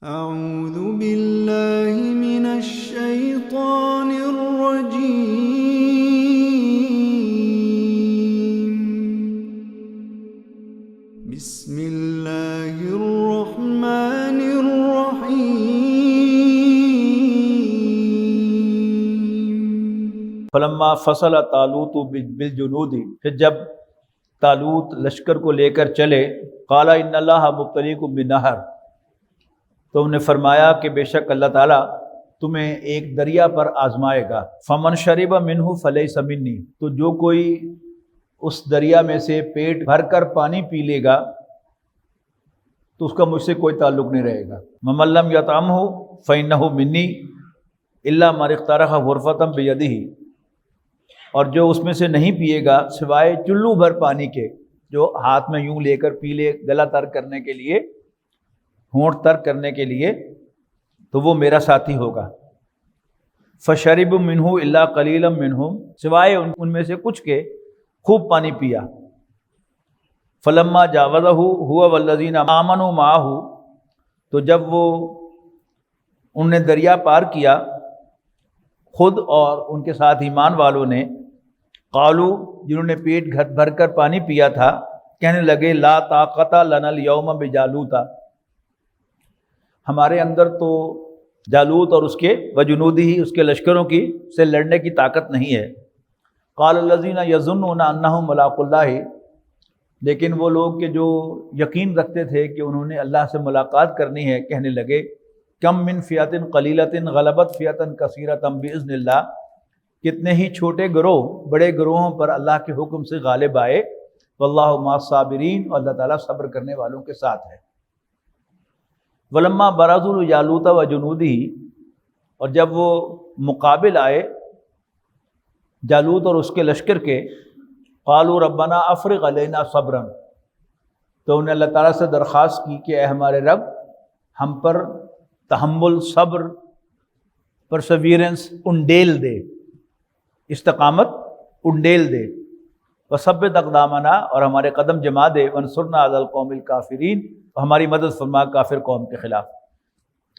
أعوذ بالله من الشيطان الرجيم. بسم الله الرحمن الرحيم. فلما فصل طالوت بالجنود، پھر جب طالوت لشکر کو لے کر چلے، قال ان اللہ مبتلیکم بنہر، تو انہوں نے فرمایا کہ بے شک اللہ تعالیٰ تمہیں ایک دریا پر آزمائے گا، فمن شرب منہ فلیس منی، تو جو کوئی اس دریا میں سے پیٹ بھر کر پانی پی لے گا تو اس کا مجھ سے کوئی تعلق نہیں رہے گا، ومن لم یطعمہ فإنہ منی الا من اقترف غرفۃ بیدہ، اور جو اس میں سے نہیں پیے گا سوائے چلو بھر پانی کے، جو ہاتھ میں یوں لے کر پی لے گلا تر کرنے کے لیے، ہونٹ تر کرنے کے لیے، تو وہ میرا ساتھی ہوگا۔ فشرب منہ الا قلیلا منہم، سوائے ان میں سے کچھ کے خوب پانی پیا۔ فلما جاوزہ هو والذین آمنوا معہ، تو جب وہ ان نے دریا پار کیا خود اور ان کے ساتھ ایمان والوں نے، قالو، جنہوں نے پیٹ بھر کر پانی پیا تھا، کہنے لگے لا طاقت لنا اليوم بجالوت، ہمارے اندر تو جالوت اور اس کے وجنودہ، اس کے لشکروں کی سے لڑنے کی طاقت نہیں ہے۔ قال الذین یظنون انہم ملاقو اللہ، لیکن وہ لوگ کہ جو یقین رکھتے تھے کہ انہوں نے اللہ سے ملاقات کرنی ہے، کہنے لگے کم من فئۃ قلیلۃ غلبت فئۃ کثیرۃ باذن اللہ، کتنے ہی چھوٹے گروہ بڑے گروہوں پر اللہ کے حکم سے غالب آئے، واللہ مع الصابرین، اور اللہ تعالیٰ صبر کرنے والوں کے ساتھ ہے۔ ولما برزوا لجالوت وجنودہ، اور جب وہ مقابل آئے جالوت اور اس کے لشکر کے، قالوا ربنا افرغ علینا صبرا، تو انہوں نے اللہ تعالیٰ سے درخواست کی کہ اے ہمارے رب، ہم پر تحمل، صبر، پرسیورنس انڈیل دے، استقامت انڈیل دے، وثبت اقدامنا، اور ہمارے قدم جما دے، وانصرنا علی القوم الکافرین، اور ہماری مدد فرما کافر قوم کے خلاف۔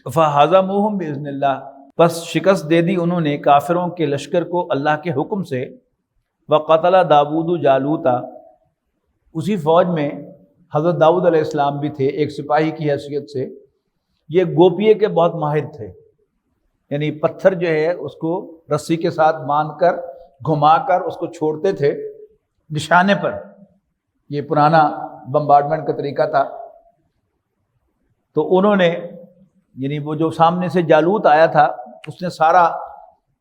فہزموہم باذن اللہ، پس شکست دے دی انہوں نے کافروں کے لشکر کو اللہ کے حکم سے۔ وقتل داود جالوت، اسی فوج میں حضرت داؤد علیہ السلام بھی تھے ایک سپاہی کی حیثیت سے۔ یہ گوپیے کے بہت ماہر تھے، یعنی پتھر جو ہے اس کو رسی کے ساتھ باندھ کر گھما کر اس کو چھوڑتے تھے نشانے پر، یہ پرانا بمبارڈمنٹ کا طریقہ تھا۔ تو انہوں نے، یعنی وہ جو سامنے سے جالوت آیا تھا، اس نے سارا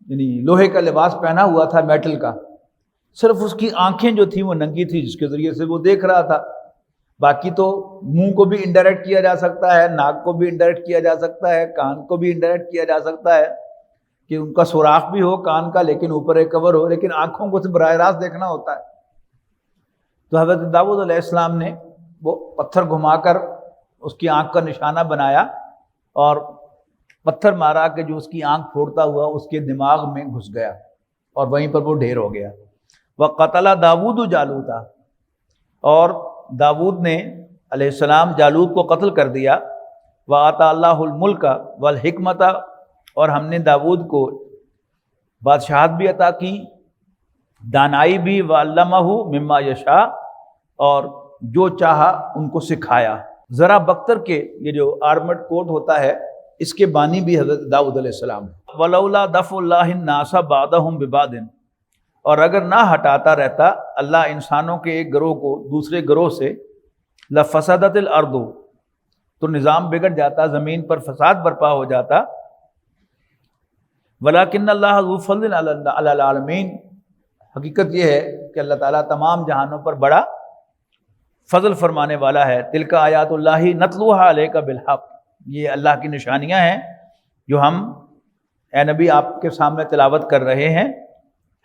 یعنی لوہے کا لباس پہنا ہوا تھا، میٹل کا، صرف اس کی آنکھیں جو تھیں وہ ننگی تھی، جس کے ذریعے سے وہ دیکھ رہا تھا۔ باقی تو منہ کو بھی انڈائریکٹ کیا جا سکتا ہے، ناک کو بھی انڈائریکٹ کیا جا سکتا ہے، کان کو بھی انڈائریکٹ کیا جا سکتا ہے کہ ان کا سوراخ بھی ہو کان کا، لیکن اوپر ایک کور ہو، لیکن آنکھوں کو تو براہ راست دیکھنا ہوتا ہے۔ تو حضرت داؤد علیہ السلام نے وہ پتھر گھما کر اس کی آنکھ کا نشانہ بنایا اور پتھر مارا کہ جو اس کی آنکھ پھوڑتا ہوا اس کے دماغ میں گھس گیا اور وہیں پر وہ ڈھیر ہو گیا۔ وقتل داود جالوت، اور داود نے علیہ السلام جالوت کو قتل کر دیا۔ وآتى اللہ الملک والحکمت، اور ہم نے داود کو بادشاہت بھی عطا کی، دانائی بھی، وعلمہ مما یشاء، اور جو چاہا ان کو سکھایا۔ ذرا بختر کے یہ جو آرمڈ کوٹ ہوتا ہے، اس کے بانی بھی حضرت داؤد علیہ السلام۔ ولولا دفع اللہ الناس بعضهم ببعض، اور اگر نہ ہٹاتا رہتا اللہ انسانوں کے ایک گروہ کو دوسرے گروہ سے، لفسدت الارض، تو نظام بگڑ جاتا، زمین پر فساد برپا ہو جاتا۔ ولکن اللہ ذو فضل علی العالمین، حقیقت یہ ہے کہ اللہ تعالیٰ تمام جہانوں پر بڑا فضل فرمانے والا ہے۔ تلک آیات اللہ نتلوها علیک بالحق، یہ اللہ کی نشانیاں ہیں جو ہم اے نبی آپ کے سامنے تلاوت کر رہے ہیں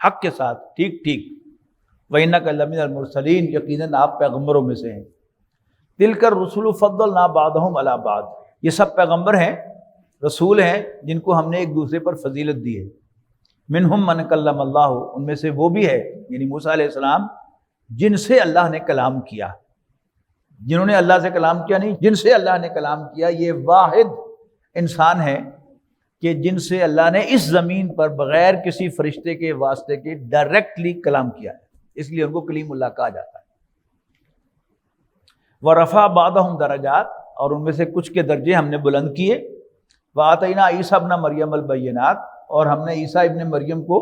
حق کے ساتھ، ٹھیک ٹھیک۔ وَإِنَّكَ لَمِنَ الْمُرْسَلِينَ، یقیناً آپ پیغمبروں میں سے ہیں۔ تِلْكَ الرُّسُلُ فَضَّلْنَا بَعْضَهُمْ عَلَى بَعْضٍ، یہ سب پیغمبر ہیں، رسول ہیں جن کو ہم نے ایک دوسرے پر فضیلت دی ہے۔ مِنْهُمْ مَنْ كَلَّمَ اللَّهُ، ان میں سے وہ بھی ہے یعنی موسیٰ علیہ السلام جن سے اللہ نے کلام کیا، جنہوں نے اللہ سے کلام کیا نہیں، جن سے اللہ نے کلام کیا۔ یہ واحد انسان ہیں کہ جن سے اللہ نے اس زمین پر بغیر کسی فرشتے کے واسطے کے ڈائریکٹلی کلام کیا ہے، اس لیے ان کو کلیم اللہ کہا جاتا ہے۔ وَرَفَعَ بَعْضَهُمْ درجات، اور ان میں سے کچھ کے درجے ہم نے بلند کیے۔ وَآتَيْنَا عِیسیٰ ابْنَ مَرْیَمَ الْبَیِّنَاتِ، اور ہم نے عیسیٰ ابن مریم کو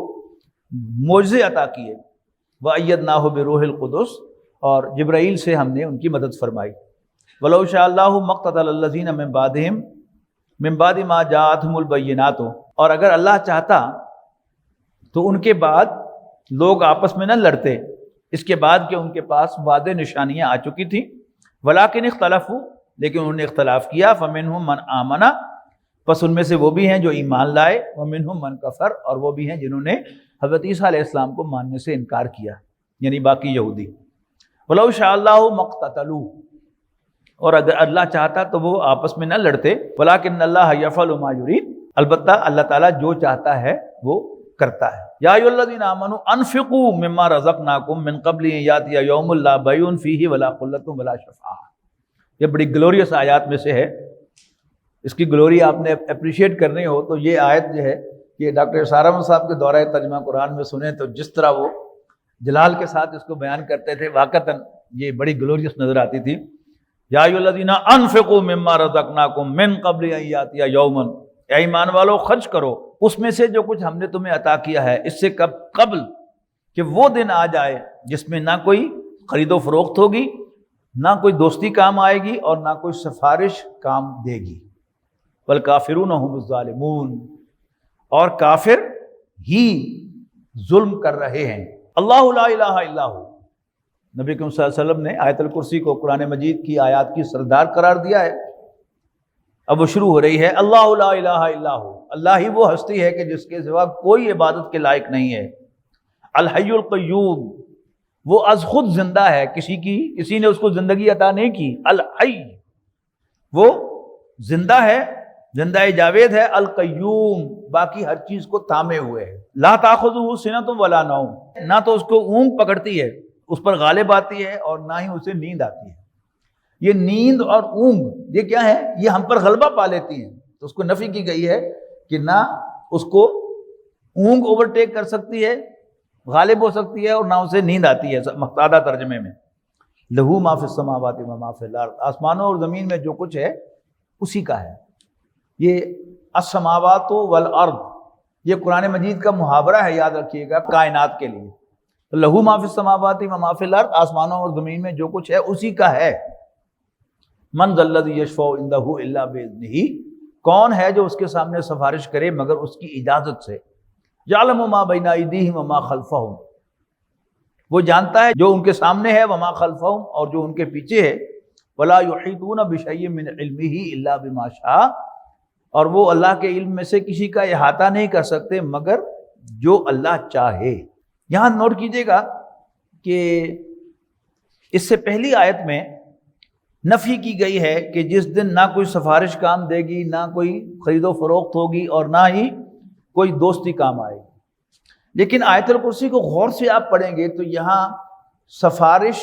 معجزے عطا کیے۔ وَأَیَّدْنَاهُ بِرُوحِ الْقُدُسِ، اور جبرائیل سے ہم نے ان کی مدد فرمائی۔ وَلَوْ شَاءَ اللَّهُ مَا اقْتَتَلَ الَّذِينَ مِن بَعْدِ مَا جَاءَتْهُمُ الْبَیِّنَاتُ، اور اگر اللہ چاہتا تو ان کے بعد لوگ آپس میں نہ لڑتے، اس کے بعد کہ ان کے پاس واضح نشانیاں آ چکی تھیں۔ وَلَٰكِنِ اخْتَلَفُوا، لیکن انہوں نے اختلاف کیا۔ فَمِنْهُم مَّنْ آمَنَ، پس ان میں سے وہ بھی ہیں جو ایمان لائے۔ وَمِنْهُم مَّنْ كَفَرَ، اور وہ بھی ہیں جنہوں نے حضرت عیسیٰ علیہ السلام کو ماننے سے انکار کیا، یعنی باقی یہودی۔ وَلَوْ شَاءَ اللَّهُ مَا اقْتَتَلُوا، اور اگر اللہ چاہتا تو وہ آپس میں نہ لڑتے۔ وَلَٰكِنَّ اللَّهَ يَفْعَلُ مَا يُرِيدُ، البتہ اللہ تعالیٰ جو چاہتا ہے وہ کرتا ہے۔ یا ایھا الذین آمنوا انفقوا مما رزقناکم من قبل ان یأتی یوم لا بیع فیہ ولا خلۃ ولا شفاعۃ، یہ بڑی گلوریس آیات میں سے ہے۔ اس کی گلوری آپ نے اپریشیٹ کرنی ہو تو یہ آیت جو ہے کہ ڈاکٹر اسرار احمد صاحب کے دورہ ترجمہ قرآن میں سنیں تو جس طرح وہ جلال کے ساتھ اس کو بیان کرتے تھے، واقعتاً یہ بڑی گلوریس نظر آتی تھی۔ یا ایھا الذین انفقوا مما رزقناکم من قبل ان یأتی یوم، اے ایمان والو خرچ کرو اس میں سے جو کچھ ہم نے تمہیں عطا کیا ہے، اس سے قبل کہ وہ دن آ جائے جس میں نہ کوئی خرید و فروخت ہوگی، نہ کوئی دوستی کام آئے گی، اور نہ کوئی سفارش کام دے گی۔ والکافرون هم الظالمون، اور کافر ہی ظلم کر رہے ہیں۔ اللہ لا الہ الا ہو، نبی کریم صلی اللہ علیہ وسلم نے آیت الکرسی کو قرآن مجید کی آیات کی سردار قرار دیا ہے۔ اب وہ شروع ہو رہی ہے اللہ لا الہ الا ہو، اللہ ہی وہ ہستی ہے کہ جس کے سوا کوئی عبادت کے لائق نہیں ہے۔ الحی القیوم، وہ از خود زندہ ہے، کسی نے اس کو زندگی عطا نہیں کی۔ الحی، وہ زندہ ہے، زندہ جاوید ہے۔ القیوم، باقی ہر چیز کو تھامے ہوئے ہے۔ لا تاخذہ سنۃ ولا نوم، نہ تو اس کو اونگ پکڑتی ہے، اس پر غالب آتی ہے، اور نہ ہی اسے نیند آتی ہے۔ یہ نیند اور اونگ یہ کیا ہے؟ یہ ہم پر غلبہ پا لیتی ہیں، تو اس کو نفی کی گئی ہے کہ نہ اس کو اونگ اوورٹیک کر سکتی ہے، غالب ہو سکتی ہے، اور نہ اسے نیند آتی ہے۔ مقتادہ ترجمے میں لہو ما فی السماوات و ما فی الارض، آسمانوں اور زمین میں جو کچھ ہے اسی کا ہے۔ یہ السماوات والارض یہ قرآن مجید کا محاورہ ہے، یاد رکھیے گا، کائنات کے لیے۔ لہو ما فی السماوات و ما فی الارض، آسمانوں اور زمین میں جو کچھ ہے اسی کا ہے۔ من ذا الذی یشفع عندہ الا باذنہ، کون ہے جو اس کے سامنے سفارش کرے مگر اس کی اجازت سے۔ یعلم ما بین ایدیہم وما خلفہم، وہ جانتا ہے جو ان کے سامنے ہے، وما خلفہم، اور جو ان کے پیچھے ہے۔ ولا یحیطون بشیء من علمہ الا بما شاء، اور وہ اللہ کے علم میں سے کسی کا احاطہ نہیں کر سکتے مگر جو اللہ چاہے۔ یہاں نوٹ کیجئے گا کہ اس سے پہلی آیت میں نفی کی گئی ہے کہ جس دن نہ کوئی سفارش کام دے گی، نہ کوئی خرید و فروخت ہوگی، اور نہ ہی کوئی دوستی کام آئے گی۔ لیکن آیت الکرسی کو غور سے آپ پڑھیں گے تو یہاں سفارش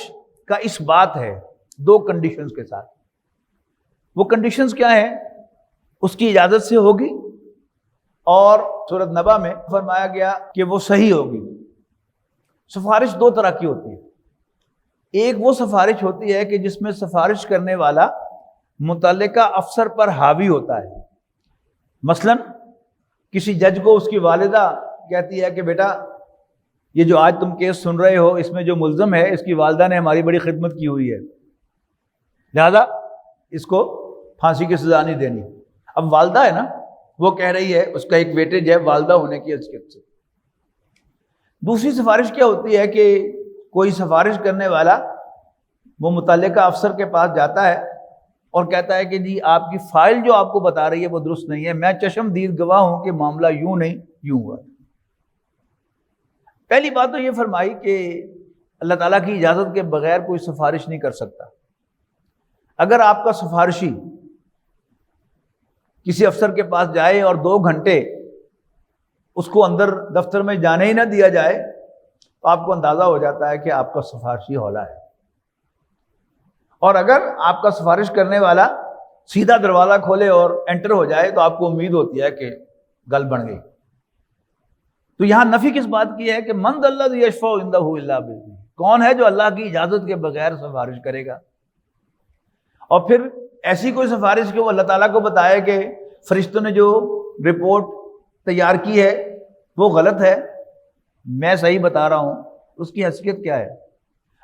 کا اس بات ہے دو کنڈیشنز کے ساتھ۔ وہ کنڈیشنز کیا ہیں؟ اس کی اجازت سے ہوگی، اور سورۃ نبا میں فرمایا گیا کہ وہ صحیح ہوگی۔ سفارش دو طرح کی ہوتی ہے، ایک وہ سفارش ہوتی ہے کہ جس میں سفارش کرنے والا متعلقہ افسر پر حاوی ہوتا ہے۔ مثلا کسی جج کو اس کی والدہ کہتی ہے کہ بیٹا یہ جو آج تم کیس سن رہے ہو اس میں جو ملزم ہے اس کی والدہ نے ہماری بڑی خدمت کی ہوئی ہے، لہذا اس کو پھانسی کی سزا نہیں دینی۔ اب والدہ ہے نا، وہ کہہ رہی ہے، اس کا ایک ویٹیج ہے والدہ ہونے کی حیثیت سے۔ دوسری سفارش کیا ہوتی ہے کہ کوئی سفارش کرنے والا وہ متعلقہ افسر کے پاس جاتا ہے اور کہتا ہے کہ جی آپ کی فائل جو آپ کو بتا رہی ہے وہ درست نہیں ہے، میں چشم دید گواہ ہوں کہ معاملہ یوں نہیں یوں ہوا۔ پہلی بات تو یہ فرمائی کہ اللہ تعالیٰ کی اجازت کے بغیر کوئی سفارش نہیں کر سکتا۔ اگر آپ کا سفارشی کسی افسر کے پاس جائے اور 2 گھنٹے اس کو اندر دفتر میں جانے ہی نہ دیا جائے تو آپ کو اندازہ ہو جاتا ہے کہ آپ کا سفارشی ہولا ہے۔ اور اگر آپ کا سفارش کرنے والا سیدھا دروازہ کھولے اور انٹر ہو جائے تو آپ کو امید ہوتی ہے کہ گل بن گئی. تو یہاں نفی کس بات کی ہے کہ من ذا الذی یشفع عندہ الا باذنہ، کون ہے جو اللہ کی اجازت کے بغیر سفارش کرے گا. اور پھر ایسی کوئی سفارش کہ وہ اللہ تعالیٰ کو بتائے کہ فرشتوں نے جو رپورٹ تیار کی ہے وہ غلط ہے، میں صحیح بتا رہا ہوں، اس کی حیثیت کیا ہے؟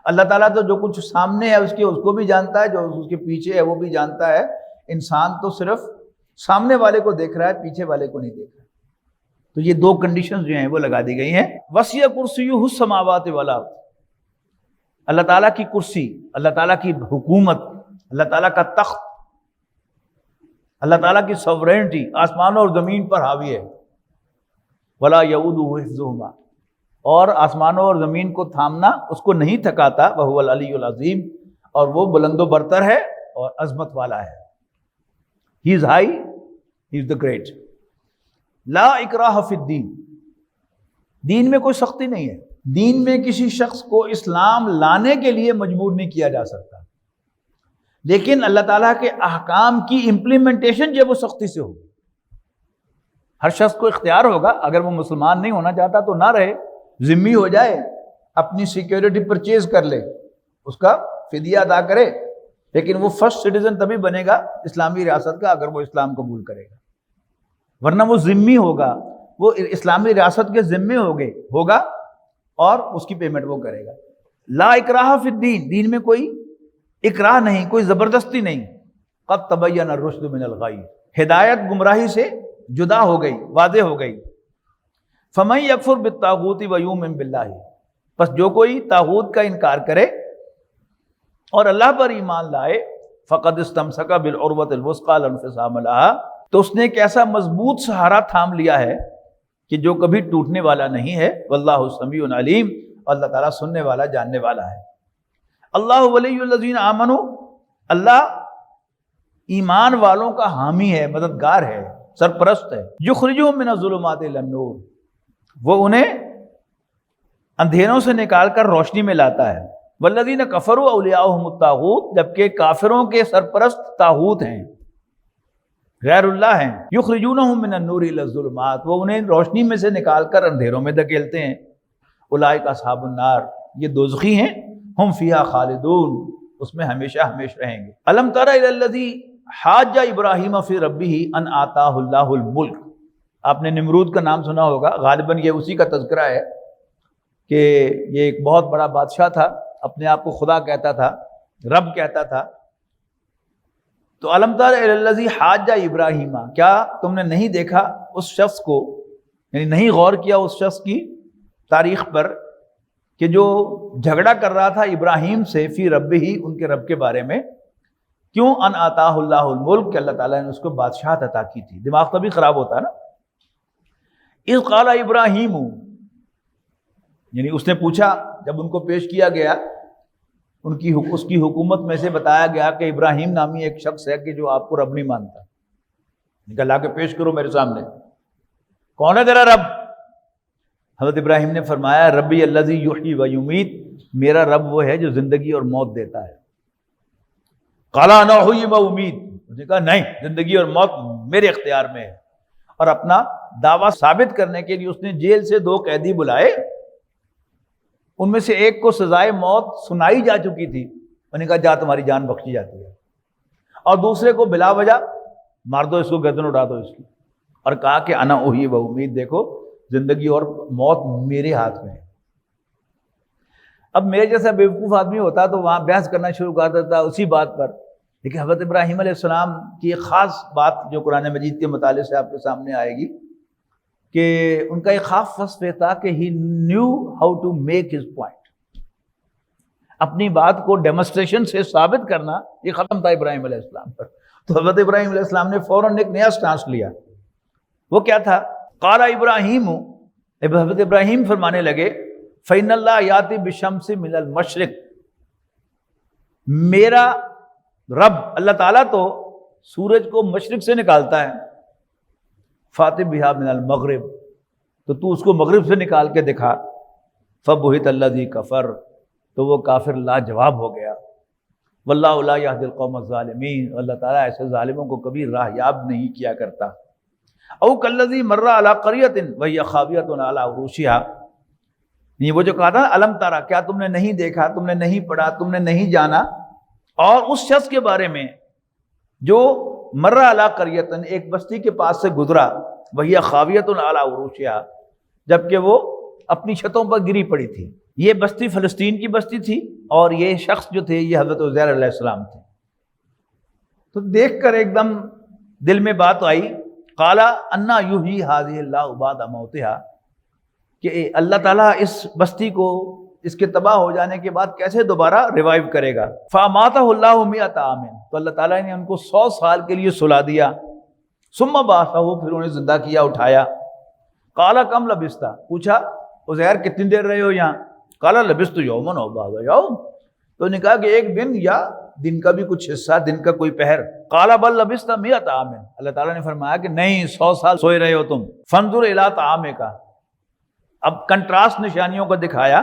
اللہ تعالیٰ تو جو کچھ سامنے ہے اس کو بھی جانتا ہے، جو اس کے پیچھے ہے وہ بھی جانتا ہے. انسان تو صرف سامنے والے کو دیکھ رہا ہے، پیچھے والے کو نہیں دیکھ رہا. تو یہ دو کنڈیشنز جو ہیں وہ لگا دی گئی ہیں. وسیع کرسیہ السماوات والارض، اللہ تعالیٰ کی کرسی، اللہ تعالیٰ کی حکومت، اللہ تعالیٰ کا تخت، اللہ تعالیٰ کی سورینٹی آسمانوں اور زمین پر حاوی ہے. ولا یؤودہ حفظہما، اور آسمانوں اور زمین کو تھامنا اس کو نہیں تھکاتا. وہو العلی العظیم، اور وہ بلند و برتر ہے اور عظمت والا ہے. ہی is high, he is the great. لا اکراہ فی الدین، دین میں کوئی سختی نہیں ہے. دین میں کسی شخص کو اسلام لانے کے لیے مجبور نہیں کیا جا سکتا، لیکن اللہ تعالیٰ کے احکام کی امپلیمنٹیشن جو وہ سختی سے ہوگی. ہر شخص کو اختیار ہوگا، اگر وہ مسلمان نہیں ہونا چاہتا تو نہ رہے، ذمہ ہو جائے، اپنی سیکیورٹی پرچیز کر لے، اس کا فدیہ ادا کرے. لیکن وہ فرسٹ سٹیزن تبھی بنے گا اسلامی ریاست کا اگر وہ اسلام قبول کرے گا، ورنہ وہ ذمہ ہوگا، وہ اسلامی ریاست کے ذمے ہوگا اور اس کی پیمنٹ وہ کرے گا. لا اکراہ فی الدین، دین میں کوئی اکراہ نہیں، کوئی زبردستی نہیں. قد تبین الرشد من الغی، ہدایت گمراہی سے جدا ہو گئی، واضح ہو گئی. فمن یکفر بالطاغوت ویؤمن باللہ، پس جو کوئی طاغوت کا انکار کرے اور اللہ پر ایمان لائے، فقد استمسک بالعروۃ الوثقی لا انفصام لها، تو اس نے ایک ایسا مضبوط سہارا تھام لیا ہے کہ جو کبھی ٹوٹنے والا نہیں ہے. واللہ سمیع علیم، اللہ تعالیٰ سننے والا جاننے والا ہے. اللہ ولی الذین آمنوا، اللہ ایمان والوں کا حامی ہے، مددگار ہے، سرپرست ہے. یخرجہم من الظلمات الی النور، وہ انہیں اندھیروں سے نکال کر روشنی میں لاتا ہے. والذین کفروا اولیاؤہم الطاغوت، جبکہ کافروں کے سرپرست طاغوت ہیں، غیر اللہ ہیں. یخرجونہم من النور الی الظلمات، وہ انہیں روشنی میں سے نکال کر اندھیروں میں دھکیلتے ہیں. اولئک اصحاب النار، یہ دوزخی ہیں. ہم فیہا خالدون، اس میں ہمیشہ ہمیشہ رہیں گے. الم تر الی الذی حاج ابراہیم فی ربہ ان آتاہ اللہ الملک، آپ نے نمرود کا نام سنا ہوگا، غالباً یہ اسی کا تذکرہ ہے کہ یہ ایک بہت بڑا بادشاہ تھا، اپنے آپ کو خدا کہتا تھا، رب کہتا تھا. تو الم تر الی الذی حاج ابراہیم، کیا تم نے نہیں دیکھا اس شخص کو، یعنی نہیں غور کیا اس شخص کی تاریخ پر کہ جو جھگڑا کر رہا تھا ابراہیم سے فی رب ہی، ان کے رب کے بارے میں. کیوں؟ ان آتاہ اللہ الملک، کہ اللہ تعالیٰ نے اس کو بادشاہت عطا کی تھی. دماغ تبھی خراب ہوتا ہے نا. اذ قال ابراہیم، یعنی اس نے پوچھا، جب ان کو پیش کیا گیا اس کی حکومت میں سے بتایا گیا کہ ابراہیم نامی ایک شخص ہے کہ جو آپ کو رب نہیں مانتا، کہ لا کے پیش کرو میرے سامنے، کون ہے تیرا رب؟ حضرت ابراہیم نے فرمایا ربی الذی یحیی و یمیت، میرا رب وہ ہے جو زندگی اور موت دیتا ہے. قال انا احیی و امیت، اس نے کہا نہیں، زندگی اور موت میرے اختیار میں ہے. اور اپنا دعویٰ ثابت کرنے کے لیے اس نے جیل سے 2 قیدی بلائے، ان میں سے ایک کو سزائے موت سنائی جا چکی تھی، انہوں نے کہا جا تمہاری جان بخشی جاتی ہے، اور دوسرے کو بلا وجہ مار دو، اس کو گردن اڑا دو اس کی. اور کہا کہ انا احیی و امیت، دیکھو زندگی اور موت میرے ہاتھ میں ہے. اب میرے جیسا بیوقوف آدمی ہوتا تو وہاں بحث کرنا شروع کر دیتا اسی بات پر. لیکن حضرت ابراہیم علیہ السلام کی ایک خاص بات جو قرآن مجید کے مطالعے سے آپ کے سامنے آئے گی کہ ان کا ایک خاص وصف یہ تھا کہ he knew how to make his point. اپنی بات کو ڈیمونسٹریشن سے ثابت کرنا یہ ختم تھا ابراہیم علیہ السلام پر. تو حضرت ابراہیم علیہ السلام نے فوراً ایک نیا سٹانس لیا. وہ کیا تھا؟ قال ابراہیم، حضرت ابراہیم فرمانے لگے فإن اللہ یاتی بالشمس من المشرق، میرا رب اللہ تعالیٰ تو سورج کو مشرق سے نکالتا ہے. فاتح بہا من المغرب، تو اس کو مغرب سے نکال کے دکھا. فبہت الذی کفر، تو وہ کافر لاجواب ہو گیا. واللہ لا یہدی القوم الظالمین، اللہ تعالیٰ ایسے ظالموں کو کبھی راہ یاب نہیں کیا کرتا۔ او کالذی مر علی قریۃ وہی خاویۃ علی عروشها، یہ وہ جو کہا تھا الم ترى، کیا تم نے نہیں دیکھا، تم نے نہیں پڑھا، تم نے نہیں جانا، اور اس شخص کے بارے میں جو مر علی قریۃ، ایک بستی کے پاس سے گزرا، وہی خاویۃ علی عروشها، جبکہ وہ اپنی چھتوں پر گری پڑی تھی۔ یہ بستی فلسطین کی بستی تھی، اور یہ شخص جو تھے یہ حضرت عزیر علیہ السلام تھے۔ تو دیکھ کر ایک دم دل میں بات آئی، قال انا یحیی ہذہ اللہ بعد موتها، کہ اللہ تعالیٰ اس بستی کو اس کے تباہ ہو جانے کے بعد کیسے دوبارہ ریوائیو کرے گا۔ فاماتہ اللہ 100 عام، تو اللہ تعالیٰ نے ان کو 100 سال کے لیے سلا دیا۔ ثم بعثہ، پھر انہیں زندہ کیا، اٹھایا۔ قال کم لبثت، پوچھا عزیر کتنی دیر رہے ہو یہاں؟ قال لبثت یوما او بعض یوم، تو نے کہا کہ ایک دن یا دن کا بھی کچھ حصہ، دن کا کوئی پہر۔ قال بل لبثت 100 عام، اللہ تعالیٰ نے فرمایا کہ نہیں 100 سال سوئے رہے ہو تم۔ فانظر الی طعامک، اب کنٹراسٹ نشانیوں کو دکھایا۔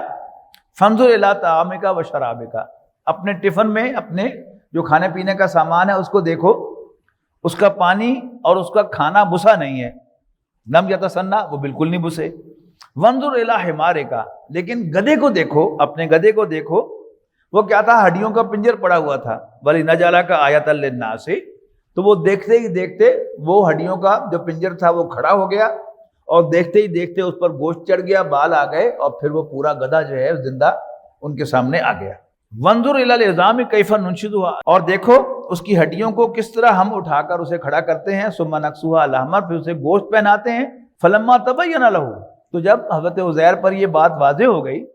فانظر الی طعامک و شرابک، اپنے ٹفن میں اپنے جو کھانے پینے کا سامان ہے اس کو دیکھو، اس کا پانی اور اس کا کھانا بسا نہیں ہے، لم یتسنہ، وہ بالکل نہیں بسے۔ وانظر الی حمارک، لیکن گدھے کو دیکھو، اپنے گدھے کو دیکھو، وہ کیا تھا؟ ہڈیوں کا پنجر پڑا ہوا تھا۔ وَلِنَجْعَلَكَ آیَةً لِلنَّاسِ، تو وہ دیکھتے ہی دیکھتے وہ ہڈیوں کا جو پنجر تھا وہ کھڑا ہو گیا، اور دیکھتے ہی دیکھتے اس پر گوشت چڑھ گیا، بال آ گئے، اور پھر وہ پورا گدھا جو ہے زندہ ان کے سامنے آ گیا۔ وانظر الی العظام کیف ننشزها، اور دیکھو اس کی ہڈیوں کو کس طرح ہم اٹھا کر اسے کھڑا کرتے ہیں۔ ثم نکسوها لحما، پھر اسے گوشت پہناتے ہیں۔ فلما تبین له، تو جب حضرت عزیر پر یہ بات واضح ہو گئی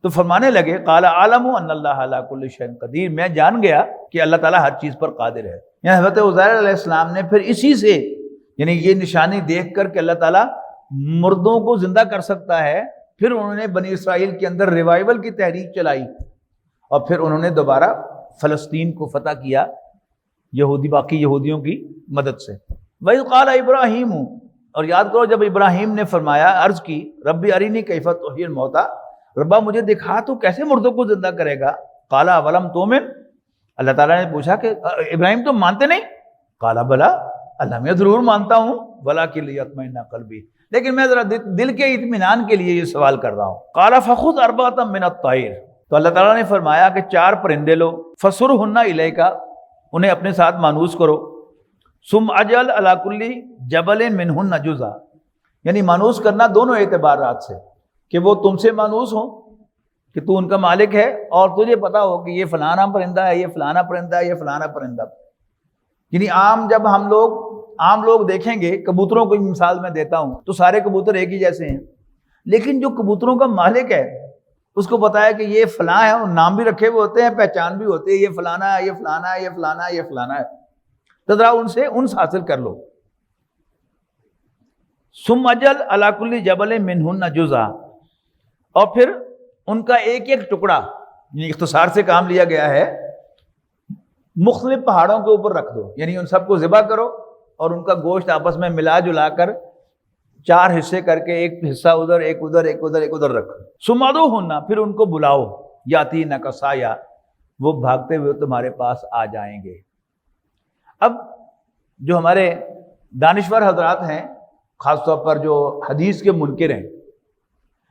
تو فرمانے لگے، قال اعلم ان اللہ علی کل شیء قدیر، میں جان گیا کہ اللہ تعالیٰ ہر چیز پر قادر ہے۔ یعنی حضرت عزیر علیہ السلام نے پھر اسی سے، یعنی یہ نشانی دیکھ کر کہ اللہ تعالیٰ مردوں کو زندہ کر سکتا ہے، پھر انہوں نے بنی اسرائیل کے اندر ریوائول کی تحریک چلائی، اور پھر انہوں نے دوبارہ فلسطین کو فتح کیا باقی یہودیوں کی مدد سے۔ وَإِذْ قَالَ إِبْرَاهِيمُ، اور یاد کرو جب ابراہیم نے فرمایا، عرض کی، ربی ارینی کیف تحیی الموتیٰ، ربا مجھے دکھا تو کیسے مردوں کو زندہ کرے گا۔ قال اولم تؤمن، اللہ تعالیٰ نے پوچھا کہ ابراہیم تم مانتے نہیں؟ قال بلا، اللہ میں ضرور مانتا ہوں، ولکن لیطمئن قلبی، لیکن میں ذرا دل کے اطمینان کے لیے یہ سوال کر رہا ہوں۔ قال فخذ اربعۃ من الطیر، تو اللہ تعالیٰ نے فرمایا کہ 4 پرندے لو، فصرہن الیک، انہیں اپنے ساتھ مانوس کرو، ثم اجعل علی کل جبل منہن جزءا، یعنی مانوس کرنا دونوں اعتبارات سے، کہ وہ تم سے مانوس ہوں کہ تو ان کا مالک ہے، اور تجھے پتا ہو کہ یہ فلانا پرندہ ہے، یہ فلانا پرندہ ہے، یہ فلانا پرندہ۔ یعنی جب عام لوگ دیکھیں گے، کبوتروں کو مثال میں دیتا ہوں، تو سارے کبوتر ایک ہی جیسے ہیں، لیکن جو کبوتروں کا مالک ہے اس کو پتا ہے کہ یہ فلاں ہے، اور نام بھی رکھے ہوئے ہوتے ہیں، پہچان بھی ہوتی ہے، یہ فلانا ہے، یہ فلانا ہے، یہ فلانا ہے، یہ فلانا ہے، تو ذرا ان سے انس حاصل کر لو۔ ثم اجعل علی کل جبل منہن جزءا، اور پھر ان کا ایک ایک ٹکڑا، یعنی اختصار سے کام لیا گیا ہے، مختلف پہاڑوں کے اوپر رکھ دو، یعنی ان سب کو ذبح کرو اور ان کا گوشت آپس میں ملا جلا کر 4 حصے کر کے، ایک حصہ ادھر، ایک ادھر، ایک ادھر، ایک ادھر رکھو۔ ثم ادعوہن، پھر ان کو بلاؤ، یاتینک سعیا، وہ بھاگتے ہوئے تمہارے پاس آ جائیں گے۔ اب جو ہمارے دانشور حضرات ہیں، خاص طور پر جو حدیث کے منکر ہیں،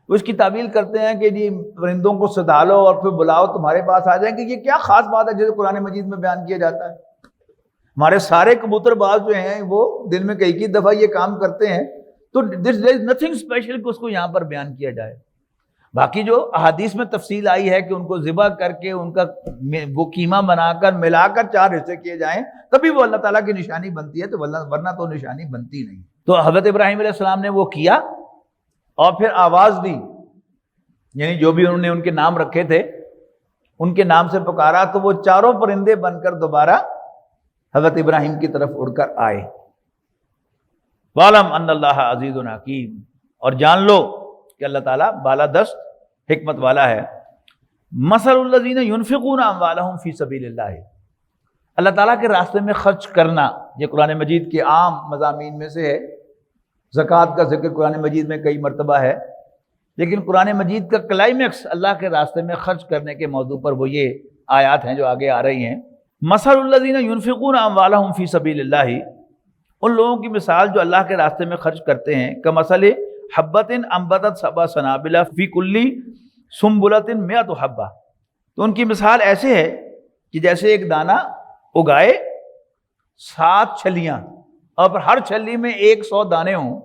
وہ اس کی تعویل کرتے ہیں کہ جی پرندوں کو سدا لو اور پھر بلاؤ تمہارے پاس آ جائیں گے، یہ کیا خاص بات ہے جسے قرآن مجید میں بیان کیا جاتا ہے؟ ہمارے سارے کبوتر باز جو ہیں وہ دن میں کئی دفعہ یہ کام کرتے ہیں، تو there is nothing special کہ اس کو یہاں پر بیان کیا جائے۔ باقی جو احادیث میں تفصیل آئی ہے کہ ان کو ذبح کر کے ان کا وہ قیمہ بنا کر ملا کر 4 حصے کیے جائیں تبھی وہ اللہ تعالیٰ کی نشانی بنتی ہے، تو ورنہ تو نشانی بنتی نہیں۔ تو حضرت ابراہیم علیہ السلام نے وہ کیا، اور پھر آواز دی، یعنی جو بھی انہوں نے ان کے نام رکھے تھے ان کے نام سے پکارا، تو وہ 4 پرندے بن کر دوبارہ حضرت ابراہیم کی طرف اڑ کر آئے۔ وَعْلَمْ أَنَّ اللَّهَ عَزِيزٌ حَكِيمٌ، اور جان لو کہ اللہ تعالیٰ بالادست حکمت والا ہے۔ مَثَلُ الَّذِينَ يُنْفِقُونَ أَمْوَالَهُمْ فِي سَبِيلِ اللَّهِ، اللہ تعالیٰ کے راستے میں خرچ کرنا، یہ قرآن مجید کے عام مضامین میں سے ہے۔ زکوٰۃ کا ذکر قرآن مجید میں کئی مرتبہ ہے، لیکن قرآن مجید کا کلائمیکس اللہ کے راستے میں خرچ کرنے کے موضوع پر وہ یہ آیات ہیں جو آگے آ رہی ہیں. مثل الذین ینفقون اموالہم فی سبیل اللہ، ان لوگوں کی مثال جو اللہ کے راستے میں خرچ کرتے ہیں، کمثل حبۃ انبتت سبع سنابل فی کل سنبلۃ مئۃ حبہ، تو ان کی مثال ایسے ہے کہ جیسے ایک دانہ اگائے 7 چھلیاں، اور پھر ہر چھلی میں 100 دانے ہوں،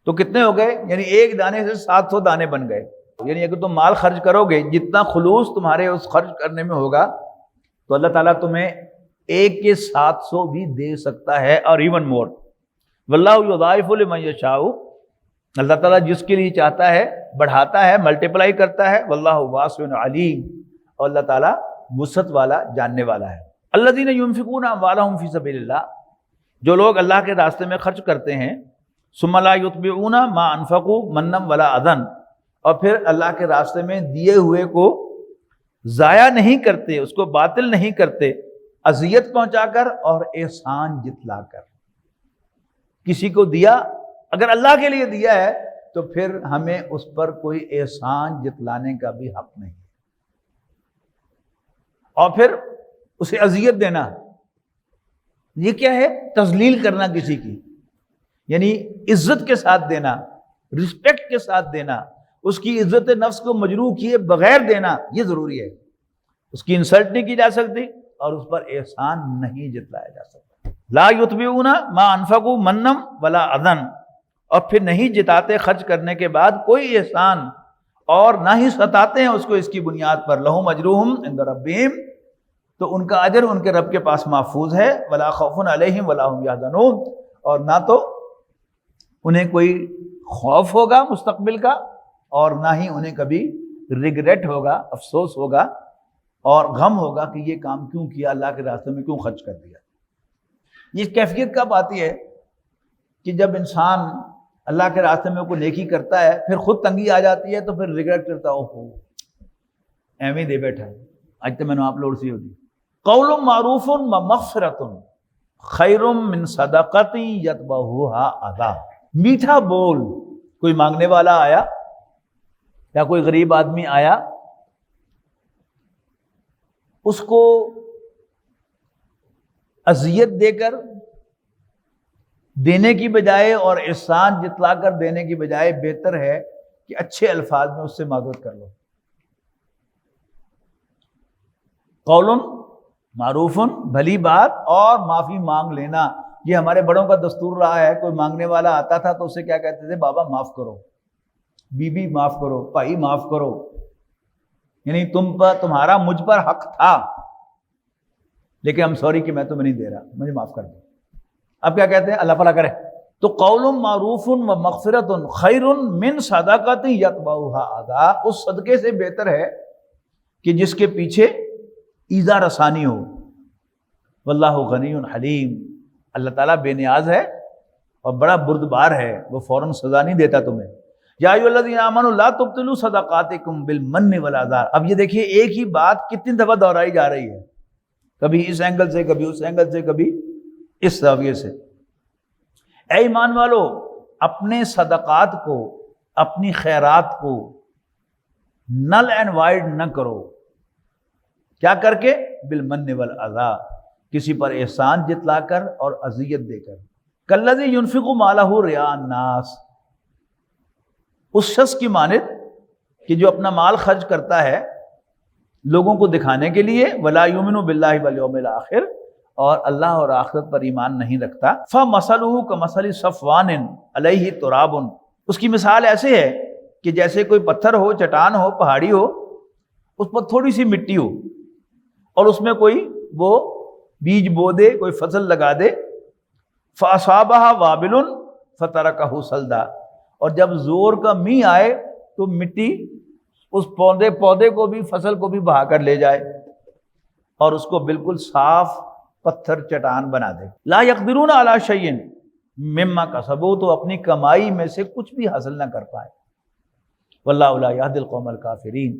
تو کتنے ہو گئے؟ یعنی ایک دانے سے 700 دانے بن گئے. یعنی اگر تم مال خرچ کرو گے، جتنا خلوص تمہارے اس خرچ کرنے میں ہوگا تو اللہ تعالیٰ تمہیں 1 کے 700 بھی دے سکتا ہے، اور ایون مور. واللہ یضاعف لمن یشاء، اللہ تعالیٰ جس کے لیے چاہتا ہے بڑھاتا ہے، ملٹیپلائی کرتا ہے. واللہ واسع علیم، اور اللہ تعالیٰ وسعت والا، جاننے والا ہے. الذین ینفقون اموالہم فی سبیل اللہ، جو لوگ اللہ کے راستے میں خرچ کرتے ہیں، ثم لا یتبعون ما انفقوا منا ولا اذى، اور پھر اللہ کے راستے میں دیے ہوئے کو ضائع نہیں کرتے، اس کو باطل نہیں کرتے، اذیت پہنچا کر اور احسان جتلا کر. کسی کو دیا، اگر اللہ کے لیے دیا ہے تو پھر ہمیں اس پر کوئی احسان جتلانے کا بھی حق نہیں، اور پھر اسے اذیت دینا، یہ کیا ہے؟ تذلیل کرنا کسی کی، یعنی عزت کے ساتھ دینا، رسپیکٹ کے ساتھ دینا، اس کی عزت نفس کو مجروح کیے بغیر دینا، یہ ضروری ہے. اس کی انسلٹ نہیں کی جا سکتی اور اس پر احسان نہیں جتلایا جا سکتا. لا یتبعون ما انفقوا منا ولا اذى، اور پھر نہیں جتاتے خرچ کرنے کے بعد کوئی احسان، اور نہ ہی ستاتے ہیں اس کو اس کی بنیاد پر. لہم اجرہم عند ربہم، تو ان کا اجر ان کے رب کے پاس محفوظ ہے. ولا خوف علیہم ولا هم یحزنون، اور نہ تو انہیں کوئی خوف ہوگا مستقبل کا، اور نہ ہی انہیں کبھی ریگریٹ ہوگا، افسوس ہوگا اور غم ہوگا کہ یہ کام کیوں کیا، اللہ کے راستے میں کیوں خرچ کر دیا. یہ کیفیت کب آتی ہے؟ کہ جب انسان اللہ کے راستے میں کوئی نیکی کرتا ہے، پھر خود تنگی آ جاتی ہے تو پھر ریگریٹ کرتا ہے، اوہو ایویں دے بیٹھا ہے، آج تو میں نے آپ لوڑ سی ہوتی. قول معروف و مغفرۃ خیر من صدقۃ یتبعها اذی، میٹھا بول. کوئی مانگنے والا آیا یا کوئی غریب آدمی آیا، اس کو اذیت دے کر دینے کی بجائے اور احسان جتلا کر دینے کی بجائے بہتر ہے کہ اچھے الفاظ میں اس سے معذرت کر لو. قول معروف، بھلی بات اور معافی مانگ لینا. یہ ہمارے بڑوں کا دستور رہا ہے. کوئی مانگنے والا آتا تھا تو اسے کیا کہتے تھے؟ بابا معاف کرو، بی بی معاف کرو، بھائی معاف کرو، یعنی تمہارا مجھ پر حق تھا لیکن ہم سوری کہ میں تمہیں نہیں دے رہا، مجھے معاف کر دو. اب کیا کہتے ہیں؟ اللہ بھلا کرے. تو قول معروف و مغفرۃ خیر من صدقۃ یتبعها اذی، اس صدقے سے بہتر ہے کہ جس کے پیچھے ایذا رسانی ہو. واللہ غنی حلیم، اللہ تعالیٰ بے نیاز ہے اور بڑا بردبار ہے، وہ فوراً سزا نہیں دیتا تمہیں. یا ایھا الذین آمنوا لا تبطلوا صدقاتکم بالمن والاذی. اب یہ دیکھیے ایک ہی بات کتنی دفعہ دہرائی جا رہی ہے، کبھی اس اینگل سے، کبھی اس اینگل سے، کبھی اس زاویے سے. اے ایمان والو، اپنے صدقات کو، اپنی خیرات کو نل اینڈ وائڈ نہ کرو. کیا کر کے؟ بالمن والاذی، کسی پر احسان جتلا کر اور اذیت دے کر. کالذی ینفق مالہ رئاء الناس، اس شخص کی مانند کہ جو اپنا مال خرچ کرتا ہے لوگوں کو دکھانے کے لیے. ولا یؤمن باللہ والیوم الآخر، اور اللہ اور آخرت پر ایمان نہیں رکھتا. فمثلہ کمثل صفوان علیہ تراب، اس کی مثال ایسے ہے کہ جیسے کوئی پتھر ہو، چٹان ہو، پہاڑی ہو، اس پر تھوڑی سی مٹی ہو اور اس میں کوئی وہ بیج بو دے، کوئی فصل لگا دے. فاصابها وابل فترکہ صلدا، اور جب زور کا مینہ آئے تو مٹی اس پودے کو بھی، فصل کو بھی بہا کر لے جائے اور اس کو بالکل صاف پتھر چٹان بنا دے. لا یقدرون علی شیء مما کسبوا، تو اپنی کمائی میں سے کچھ بھی حاصل نہ کر پائے. واللہ لا یہدی القوم الکافرین،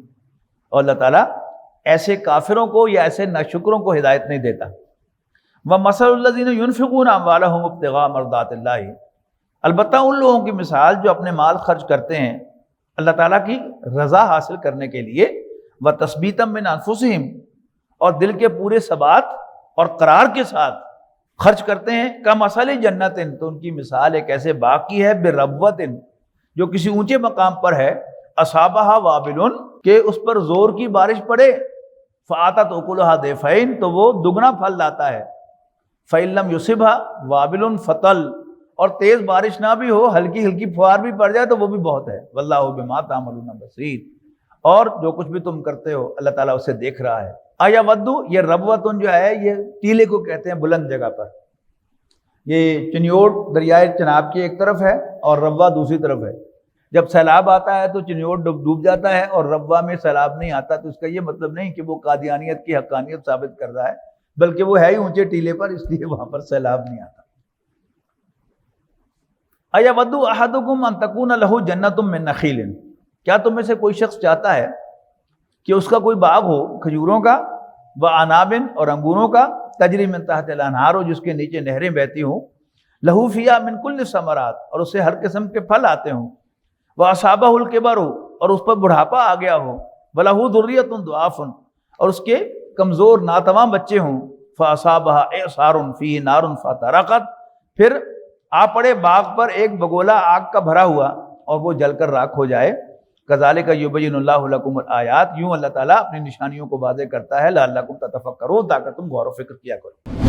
اور اللہ تعالیٰ ایسے کافروں کو یا ایسے ناشکروں کو ہدایت نہیں دیتا. وَمَثَلُ الَّذِينَ يُنْفِقُونَ أَمْوَالَهُمْ ابْتِغَاءَ مَرْضَاتِ اللَّهِ، البتہ ان لوگوں کی مثال جو اپنے مال خرچ کرتے ہیں اللہ تعالیٰ کی رضا حاصل کرنے کے لیے. وَتَثْبِيتًا مِّنْ أَنفُسِهِمْ، اور دل کے پورے ثبات اور قرار کے ساتھ خرچ کرتے ہیں، کمثل جنت، تو ان کی مثال ایک ایسے باغ کی ہے، بربوۃ، جو کسی اونچے مقام پر ہے، اصابہ وابل، کہ اس پر زور کی بارش پڑے، فآتت اکلھا ضعفین، تو وہ دگنا پھل لاتا ہے، فإن لم یصبھا وابل فطل، اور تیز بارش نہ بھی ہو، ہلکی ہلکی پھوار بھی پڑ جائے تو وہ بھی بہت ہے، واللہ بما تعملون بصیر، اور جو کچھ بھی تم کرتے ہو اللہ تعالیٰ اسے دیکھ رہا ہے۔ آیا ودو، یہ ربوتن جو ہے یہ ٹیلے کو کہتے ہیں بلند جگہ پر، یہ چنیوڑ دریائے چناب کی ایک طرف ہے اور ربوہ دوسری طرف ہے، جب سیلاب آتا ہے تو چنیوڑ ڈوب جاتا ہے اور ربوہ میں سیلاب نہیں آتا، تو اس کا یہ مطلب نہیں کہ وہ قادیانیت کی حقانیت ثابت کر رہا ہے، بلکہ وہ ہے ہی اونچے ٹیلے پر، اس لیے وہاں پر سیلاب نہیں آتا۔ اَیَوَدُّ أَحَدُكُمْ أَن تَكُونَ لَهُ جَنَّةٌ مِّن نَخِیلٍ، کیا تم میں سے کوئی شخص چاہتا ہے کہ اس کا کوئی باغ ہو کھجوروں کا، وَأَعْنَابٍ، اور انگوروں کا، تجری من تحت الانہار، ہو جس کے نیچے نہریں بہتی ہوں، لہو فیہا من کل الثمرات، اور اسے ہر قسم کے پھل آتے ہوں، وَأَصَابَهُ الْكِبَرُ، اور اس پر بڑھاپا آ گیا ہو، وَلَهُ ذُرِّيَّةٌ ضُعَافٌ، اور اس کے کمزور ناتواں بچے ہوں، فَأَصَابَهَا إِعْصَارٌ فِيهِ نَارٌ فَاحْتَرَقَتْ، پھر آ پڑے باغ پر ایک بگولا آگ کا بھرا ہوا اور وہ جل کر راکھ ہو جائے۔ کذالک یبین اللہ لکم الآیات، یوں اللہ تعالیٰ اپنی نشانیوں کو واضح کرتا ہے، لعلکم تتفکرون، تاکہ تم غور و فکر کیا کرو۔